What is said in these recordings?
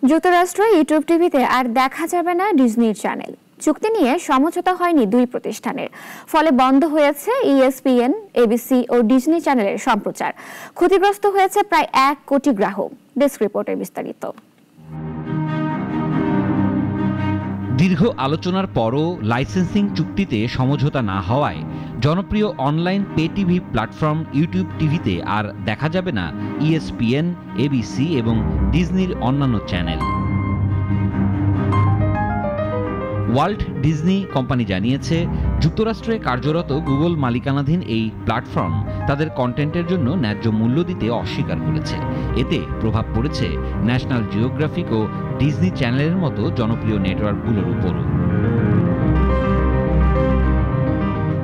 যুক্তরাষ্ট্র ইউটিউব টিভিতে আর দেখা যাবে না ডিজনির চ্যানেল। চুক্তি নিয়ে সমঝোতা হয়নি দুই প্রতিষ্ঠানের, ফলে বন্ধ হয়েছে ESPN, ABC ও ডিজনি চ্যানেলের সম্প্রচার। ক্ষতিগ্রস্ত হয়েছে প্রায় 1 কোটি গ্রাহক। ডেস্ক রিপোর্টে বিস্তারিত। দীর্ঘ আলোচনার পরও লাইসেন্সিং চুক্তিতে সমঝোতা না হওয়ায় জনপ্রিয় online pay TV platform YouTube টিভিতে আর দেখা যাবে না ESPN, ABC এবং ডিজনির অন্যান্য চ্যানেল। ওয়াল্ট ডিজনি কোম্পানি জানিয়েছে, যুক্তরাষ্ট্রে কার্যরত গুগল মালিকানাধীন এই প্ল্যাটফর্ম তাদের কন্টেন্টের জন্য ন্যায্য মূল্য দিতে অস্বীকার করেছে। এতে প্রভাব পড়েছে ন্যাশনাল জিওগ্রাফিক ও ডিজনি চ্যানেলের মতো জনপ্রিয় নেটওয়ার্কগুলোর উপরও।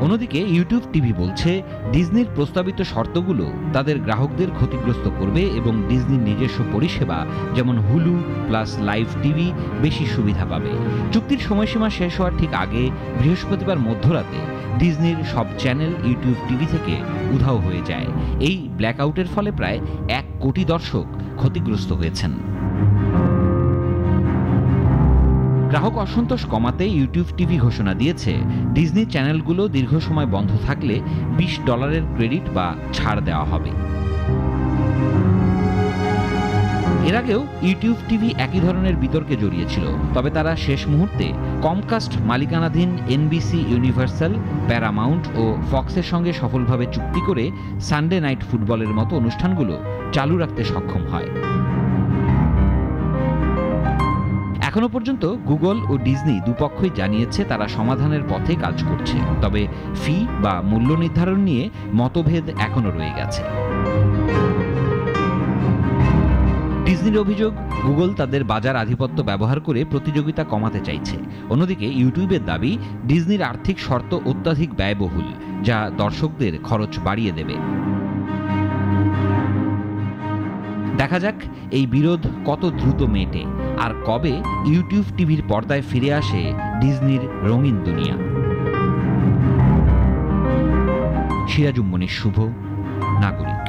অন্যদিকে ইউটিউব টিভি বলছে, ডিজনির প্রস্তাবিত শর্তগুলো তাদের গ্রাহকদের ক্ষতিগ্রস্ত করবে এবং ডিজনির নিজস্ব পরিষেবা যেমন হুলু প্লাস লাইভ টিভি বেশি সুবিধা পাবে। চুক্তির সময়সীমা শেষ হওয়ার ঠিক আগে বৃহস্পতিবার মধ্যরাতে ডিজনির সব চ্যানেল ইউটিউব টিভি থেকে উধাও হয়ে যায়। এই ব্ল্যাকআউটের ফলে প্রায় 1 কোটি দর্শক ক্ষতিগ্রস্ত হয়েছেন। গ্রাহক অসন্তোষ কমাতে ইউটিউব টিভি ঘোষণা দিয়েছে, ডিজনি চ্যানেলগুলো দীর্ঘ সময় বন্ধ থাকলে $20 ক্রেডিট বা ছাড় দেওয়া হবে। এর আগেও ইউটিউব টিভি একই ধরনের বিতর্কে জড়িয়েছিল, তবে তারা শেষ মুহূর্তে কমকাস্ট মালিকানাধীন NBC ইউনিভার্সাল, প্যারামাউন্ট ও ফক্সের সঙ্গে সফলভাবে চুক্তি করে সানডে নাইট ফুটবলের মতো অনুষ্ঠানগুলো চালু রাখতে সক্ষম হয়। এখনো পর্যন্ত গুগল ও ডিজনি দুপক্ষই জানিয়েছে তারা সমাধানের পথে কাজ করছে, তবে ফি বা মূল্য নির্ধারণ নিয়ে মতভেদ এখনো রয়ে গেছে। ডিজনির অভিযোগ, গুগল তাদের বাজার আধিপত্য ব্যবহার করে প্রতিযোগিতা কমাতে চাইছে। অন্যদিকে ইউটিউবের দাবি, ডিজনির আর্থিক শর্ত অত্যাধিক ব্যয়বহুল, যা দর্শকদের খরচ বাড়িয়ে দেবে। দেখা যাক এই বিরোধ কত দ্রুত মেটে আর কবে ইউটিউব টিভির পর্দায় ফিরে আসে ডিজনির রঙিন দুনিয়া। সিরাজুম মনির শুভ, নাগরিক।